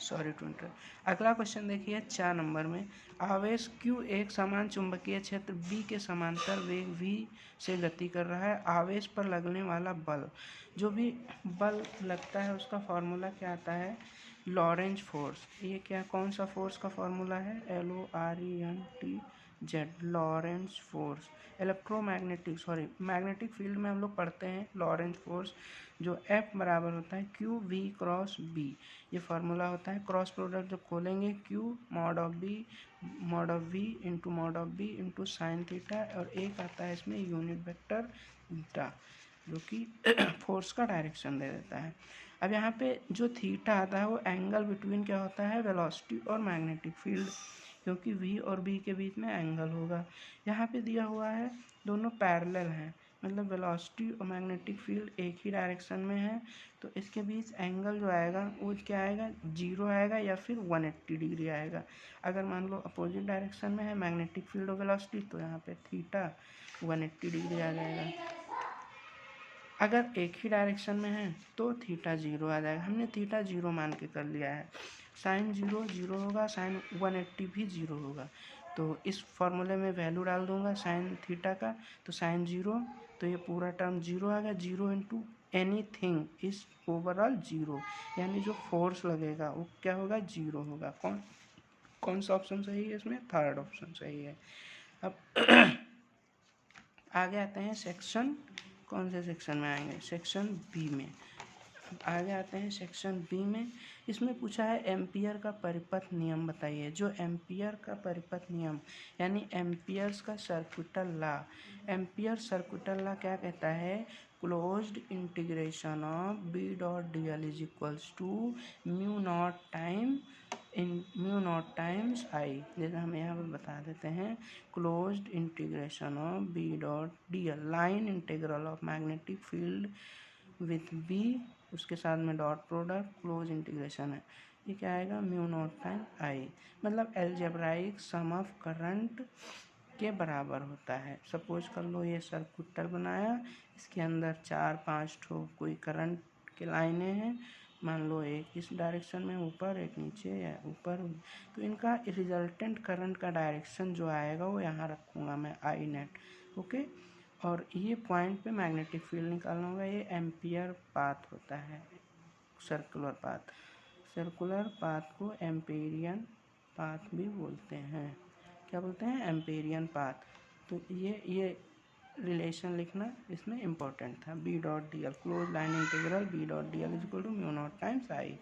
Sorry to inter. अगला question देखिए 4 number में, आवेश Q एक समान चुंबकीय क्षेत्र B के समांतर वेग V से गति कर रहा है। आवेश पर लगने वाला बल, जो भी बल लगता है उसका फॉर्मूला क्या आता है, लॉरेंज फोर्स। ये क्या, कौन सा फोर्स का फॉर्मूला है, LORENTZ, Lorentz force. Magnetic field में हम लोग पढ़ते हैं लॉरेंज फोर्स, जो F बराबर होता है QV क्रॉस B। ये फार्मूला होता है। क्रॉस प्रोडक्ट जब खोलेंगे Q mod of V into mod of B into sine theta, और एक आता है इसमें यूनिट वेक्टर थीटा, जो कि फोर्स का डायरेक्शन दे देता है। अब यहाँ पे जो थीटा आता है वो एंगल बिटवीन क्या होता है, वेलोसिटी और मैग्नेटिक फील्ड, क्योंकि V और B के बीच में एंगल होगा। यहाँ पे दिया हुआ है दोनों पैरेलल हैं, मतलब वेलोसिटी और मैग्नेटिक फील्ड एक ही डायरेक्शन में है, तो इसके बीच एंगल जो आएगा वो क्या आएगा, 0 आएगा या फिर 180 डिग्री आएगा। अगर मान लो अपोजिट डायरेक्शन में है मैग्नेटिक फील्ड और वेलोसिटी, तो यहाँ पे थीटा 180 डिग्री आ जाएगा। अगर एक ही डायरेक्शन में है तो थीटा 0 आ जाएगा। हमने थीटा 0 मान के कर लिया है। साइन 0 0 होगा, साइन 180 भी 0 होगा। तो इस फॉर्मूले में वैल्यू डाल दूंगा साइन थीटा का, तो साइन 0, तो ये पूरा टर्म 0 आ गया। 0 इंटू एनीथिंग इज ओवरऑल 0, यानी जो फोर्स लगेगा वो क्या होगा, 0 होगा। कौन सा ऑप्शन सही है इसमें, थर्ड ऑप्शन सही है। अब आगे आते हैं सेक्शन, कौन से सेक्शन में आएंगे, सेक्शन बी में। आगे आते हैं सेक्शन बी में। इसमें पूछा है एम्पियर का परिपथ नियम बताइए। जो एम्पियर का परिपथ नियम यानी एम्पियर्स का circuital law, Ampere circuital law क्या कहता है, closed integration of B dot DL is equals to mu naught times I. जैसे हम यहाँ पर बता देते हैं, closed integration of B dot DL, line integral of magnetic field with B, उसके साथ में डॉट प्रोडक्ट, क्लोज इंटीग्रेशन है। ये क्या आएगा, म्यू नॉट टाइम आई, मतलब एलजेब्राइक सम ऑफ करंट के बराबर होता है। सपोज कर लो ये सर्किट बनाया, इसके अंदर 4-5 ठो कोई करंट के लाइनें हैं, मान लो एक इस डायरेक्शन में ऊपर, एक नीचे या ऊपर, तो इनका रिजल्टेंट करंट का डायरेक्शन जो आएगा वो यहाँ रखूँगा मैं, आई नेट। ओके, और ये पॉइंट पे मैग्नेटिक फील्ड निकालना होगा। ये एम्पियर पाथ होता है, सर्कुलर पाथ। सर्कुलर पाथ को एम्पेरियन पाथ भी बोलते हैं। क्या बोलते हैं, एम्पेरियन पाथ। तो ये रिलेशन लिखना इसमें इम्पोर्टेंट था। B dot D L, close line integral B dot D L is equal to mu naught times I.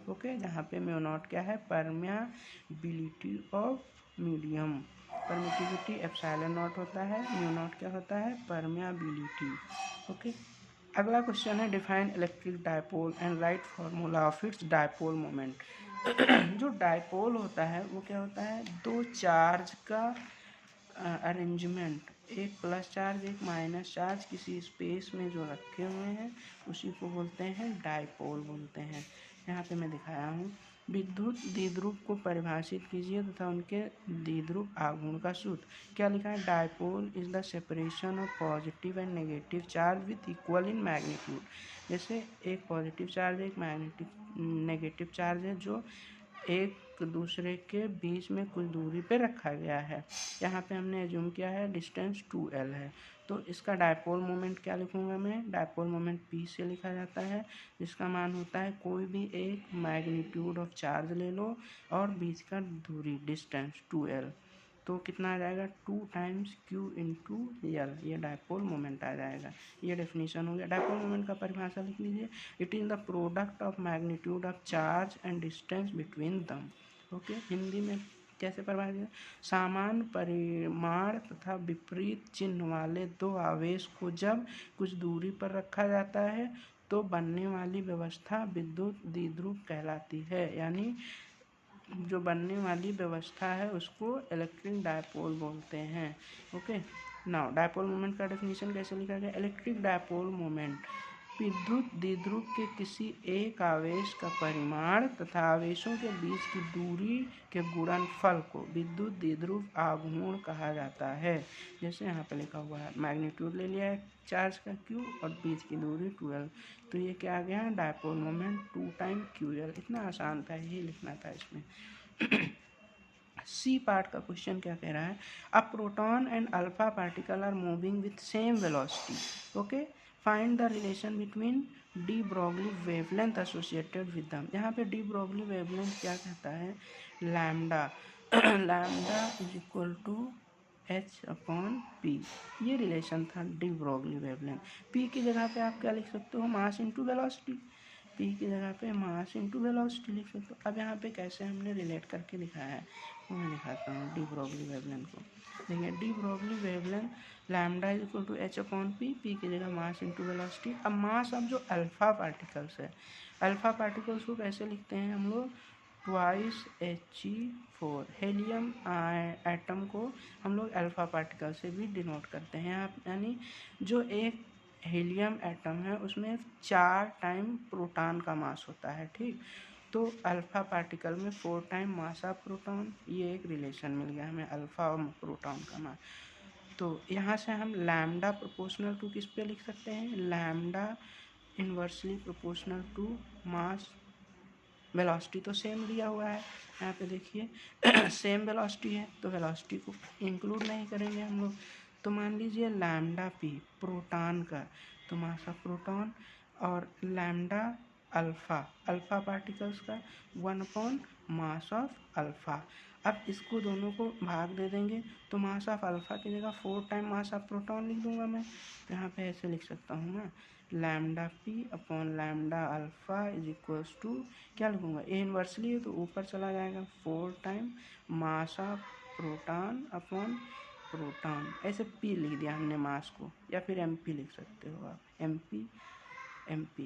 Okay, जहाँ पे म्यू नॉट क्या है, permeability of medium, permittivity epsilon naught होता है, म्यू नॉट क्या होता है, परमेबिलिटी। ओके, अगला क्वेश्चन है define electric dipole and write formula of its dipole moment. जो डायपोल होता है वो क्या होता है, दो चार्ज का अरेंजमेंट, एक प्लस चार्ज एक माइनस चार्ज किसी स्पेस में जो रखे हुए हैं उसी को बोलते हैं डायपोल बोलते हैं। यहाँ पे मैं दिखाया हूँ। विद्युत द्विध्रुव को परिभाषित कीजिए तथा उनके द्विध्रुव आघूर्ण का सूत्र। क्या लिखा है, dipole is the separation of positive and negative charge with equal in magnitude. जैसे एक पॉजिटिव चार्ज एक नेगेटिव चार्ज है जो एक दूसरे के बीच में कुछ दूरी पे रखा गया है। यहाँ पे हमने एज्यूम किया है डिस्टेंस 2L है, तो इसका डायपोल मोमेंट क्या लिखूँगा मैं, डायपोल मोमेंट P से लिखा जाता है, जिसका मान होता है कोई भी एक मैग्नीट्यूड ऑफ चार्ज ले लो और बीच का दूरी डिस्टेंस 2L, तो कितना आ जाएगा, 2 टाइम्स Q इंटू L, ये डायपोल मोमेंट आ जाएगा। ये डेफिनेशन हो गया। डायपोल मोमेंट का परिभाषा लिख लीजिए, it is the product of magnitude of charge and distance between them. Okay, Hindi में कैसे परिभाषित, समान परिमाण तथा विपरीत चिन्ह वाले दो आवेश को जब कुछ दूरी पर रखा जाता है तो बनने वाली व्यवस्था विद्युत द्विध्रुव कहलाती है। यानी जो बनने वाली व्यवस्था है उसको इलेक्ट्रिक डायपोल बोलते हैं। ओके, नाउ डायपोल मोमेंट का डेफिनेशन कैसे लिखा गया, इलेक्ट्रिक डायपोल मोमेंट विद्युत द्विध्रुव के किसी एक आवेश का परिमाण तथा आवेशों के बीच की दूरी के गुणनफल को विद्युत द्विध्रुव आघूर्ण कहा जाता है। जैसे यहाँ पे लिखा हुआ है, मैग्नीट्यूड ले लिया है चार्ज का Q और बीच की दूरी 12, तो ये क्या आ गया, डायपोल मोमेंट 2 टाइम QL। इतना आसान था, यही लिखना था इसमें। सी पार्ट का क्वेश्चन क्या कह रहा है, a proton and alpha particle are moving with same velocity, okay, find the relation between de Broglie wavelength associated with them. यहाँ पे डी ब्रॉगली वेवलेंथ क्या कहता है, lambda lambda is equal to h/p, ये रिलेशन था D Broglie wavelength. p की जगह पे आप क्या लिख सकते हो, मास इंटू वेलोसिटी, p की जगह पे मास इंटू वेलोसिटी लिख सकते हो। अब यहाँ पे कैसे हमने रिलेट करके लिखाया है वो मैं दिखाता हूँ डी ब्रॉगली वेवलेंथ को। देखिए de Broglie wavelength lambda is equal to h/p, p की जगह मास इंटू वेलोसिटी। अब मास अब जो अल्फा पार्टिकल्स है, अल्फा पार्टिकल्स को कैसे लिखते हैं हम लोग, ट्वाइस He4, हेलियम एटम को हम लोग अल्फा पार्टिकल से भी डिनोट करते हैं। यानी जो एक हीलियम एटम है उसमें 4 टाइम प्रोटॉन का मास होता है, ठीक, तो अल्फा पार्टिकल में 4 टाइम मास ऑफ प्रोटॉन, ये एक रिलेशन मिल गया हमें अल्फा और प्रोटॉन का मास। तो यहाँ से हम लैम्डा प्रोपोर्शनल टू किस पे लिख सकते हैं, lambda inversely proportional to mass. Velocity तो सेम दिया हुआ है, यहाँ पे देखिए सेम वेलोसिटी है तो वेलोसिटी को इंक्लूड नहीं करेंगे हम लोग। तो मान लीजिए लैम्डा पी प्रोटॉन का, तो मास ऑफ प्रोटॉन, और लैम्डा अल्फा अल्फा पार्टिकल्स का 1 मास ऑफ अल्फा। अब इसको दोनों को भाग दे देंगे तो मास ऑफ अल्फा की जगह 4 टाइम मास ऑफ प्रोटॉन लिख दूंगा मैं, तो यहाँ पे ऐसे लिख सकता हूँ मैं, lambda P upon lambda alpha is equals to, क्या लिखूँगा, ए इन्वर्सली है तो ऊपर चला जाएगा 4 time mass of proton upon proton, ऐसे पी लिख दिया हमने मास को, या फिर एम पी लिख सकते हो आप, एम पी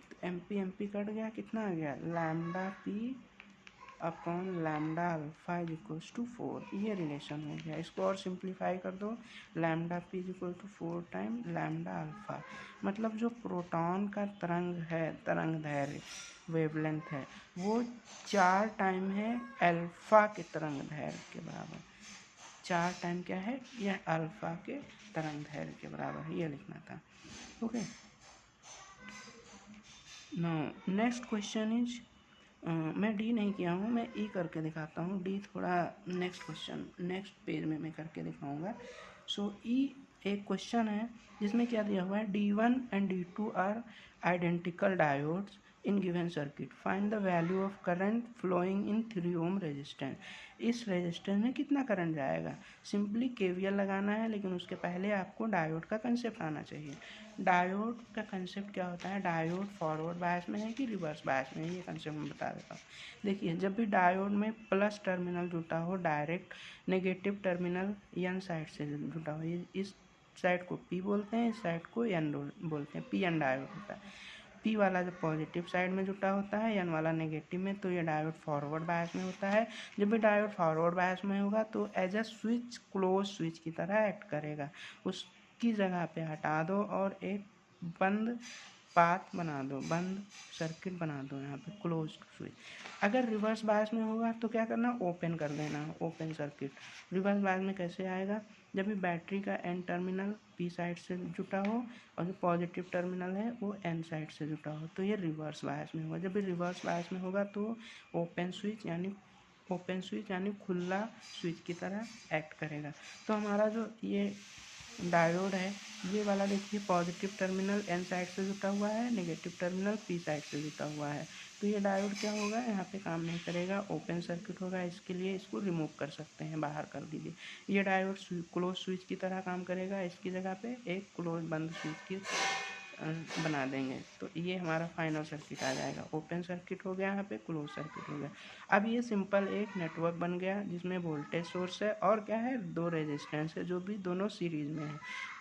तो एम पी कट गया, कितना आ गया, lambda P upon lambda alpha is equals to 4, ये रिलेशन हो गया। इसको और सिंप्लीफाई कर दो, lambda P is equal to 4 time lambda alpha, मतलब जो प्रोटॉन का तरंग है, तरंग दैर्घ्य वेवलेंथ है, वो 4 टाइम है अल्फा के तरंग दैर्घ्य के बराबर, 4 टाइम क्या है, यह अल्फा के तरंग दैर्घ्य के बराबर, ये लिखना था, okay. Now next question is, मैं डी नहीं किया हूँ, मैं ई करके दिखाता हूँ, डी थोड़ा नेक्स्ट क्वेश्चन नेक्स्ट पेज में मैं करके दिखाऊंगा। सो ई एक क्वेश्चन है जिसमें क्या दिया हुआ है, D1 and D2 are identical diodes in given circuit, find the value of current flowing in 3 ohm resistance. इस रेजिस्टेंस में कितना करंट जाएगा, सिंपली केवीएल लगाना है, लेकिन उसके पहले आपको डायोड का कंसेप्ट आना चाहिए। डायोड का कंसेप्ट क्या होता है, डायोड फॉरवर्ड बायस में है कि रिवर्स बायस में है, ये कंसेप्ट मैं बता देता हूँ। देखिए जब भी डायोड में प्लस टर्मिनल जुटा हो, direct negative terminal N side से जुटा हो, इस साइड को पी बोलते हैं, इस साइड को एन बोलते हैं, पी एन डायोड होता है। पी वाला जब पॉजिटिव साइड में जुटा होता है, एन वाला नेगेटिव में, तो ये डायोड फॉरवर्ड बायस में होता है। जब भी डायोड फॉरवर्ड बायस में होगा तो as a switch, close switch की तरह एक्ट करेगा, उसकी जगह पे हटा दो और एक बंद पाथ बना दो, बंद सर्किट बना दो, यहाँ पे क्लोज स्विच। अगर रिवर्स बायस में होगा तो क्या करना, ओपन कर देना, ओपन सर्किट। रिवर्स बायस में कैसे आएगा, जब भी बैटरी का एन टर्मिनल पी साइड से जुटा हो और जो पॉजिटिव टर्मिनल है वो एन साइड से जुटा हो, तो ये रिवर्स बायस में होगा। जब भी रिवर्स बायस में होगा तो ओपन स्विच यानी खुला स्विच की तरह एक्ट करेगा। तो हमारा जो ये डायोड है, ये वाला देखिए पॉजिटिव टर्मिनल एन साइड से जुटा हुआ है, नेगेटिव टर्मिनल पी साइड से जुटा हुआ है, तो ये डायोड क्या होगा, यहाँ पे काम नहीं करेगा, ओपन सर्किट होगा। इसके लिए इसको रिमूव कर सकते हैं, बाहर कर दीजिए। ये डायोड क्लोज स्विच की तरह काम करेगा, इसकी जगह पे एक क्लोज बंद स्विच की बना देंगे, तो ये हमारा फाइनल सर्किट आ जाएगा। ओपन सर्किट हो गया, यहाँ पे क्लोज सर्किट हो गया। अब ये सिंपल एक नेटवर्क बन गया जिसमें वोल्टेज सोर्स है और क्या है, 2 रेजिस्टेंस है जो भी दोनों सीरीज में है।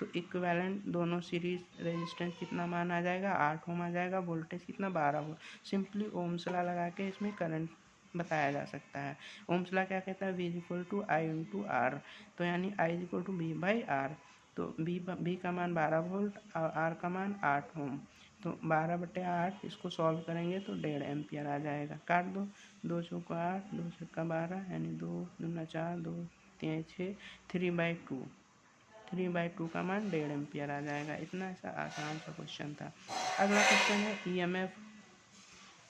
तो इक्विवेलेंट दोनों सीरीज रेजिस्टेंस कितना मान आ जाएगा, 8 ओम आ जाएगा, वोल्टेज कितना 12 वोल्ट। सिंपली ओम्स लॉ लगा के इसमें करंट बताया जा सकता है। ओम्स लॉ क्या कहता है, V equal to I into R, तो यानी I equal to V by आर। तो बी का मान 12 वोल्ट और आर का मान 8 ओम, तो 12/8 इसको सॉल्व करेंगे तो 1.5 एम्पियर आ जाएगा। काट दो, 2 चौका 8, 2 छक्का 12, यानी 2 दूना 4, 2 3 6, 3/2। 3/2 का मान 1.5 एम्पियर आ जाएगा। इतना सा आसान सा क्वेश्चन था। अगला क्वेश्चन है ईएमएफ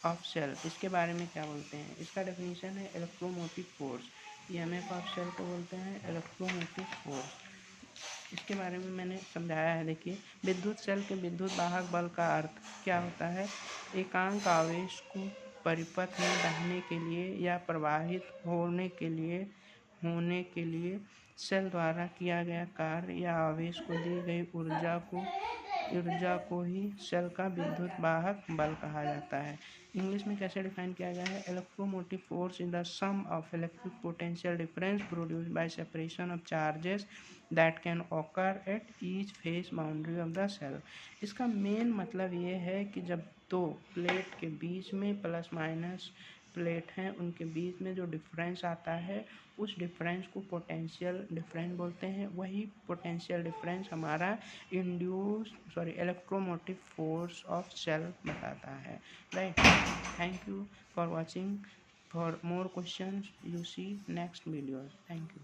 ऑफ सेल। इसके बारे में क्या बोलते हैं? इसका डेफिनेशन है electromotive force. EMF of cell को बोलते हैं इलेक्ट्रोमोटिव फोर्स। इसके बारे में मैंने समझाया है। देखिए, विद्युत सेल के विद्युत वाहक बल का अर्थ क्या होता है? एकांक आवेश को परिपथ में बहने के लिए या प्रवाहित होने के लिए सेल द्वारा किया गया कार्य या आवेश को दी गई ऊर्जा को ही सेल का विद्युत वाहक बल कहा जाता है। इंग्लिश में कैसे डिफाइन किया गया है? Electromotive force is the sum of electric potential difference produced by separation of charges that can occur at each face boundary of the cell. इसका मेन मतलब ये है कि जब दो प्लेट के बीच में प्लस माइनस प्लेट हैं, उनके बीच में जो डिफरेंस आता है उस डिफरेंस को पोटेंशियल डिफरेंस बोलते हैं। वही पोटेंशियल डिफरेंस हमारा इलेक्ट्रोमोटिव फोर्स ऑफ सेल बताता है। Right. Thank you for watching. For more questions you see next video. Thank you.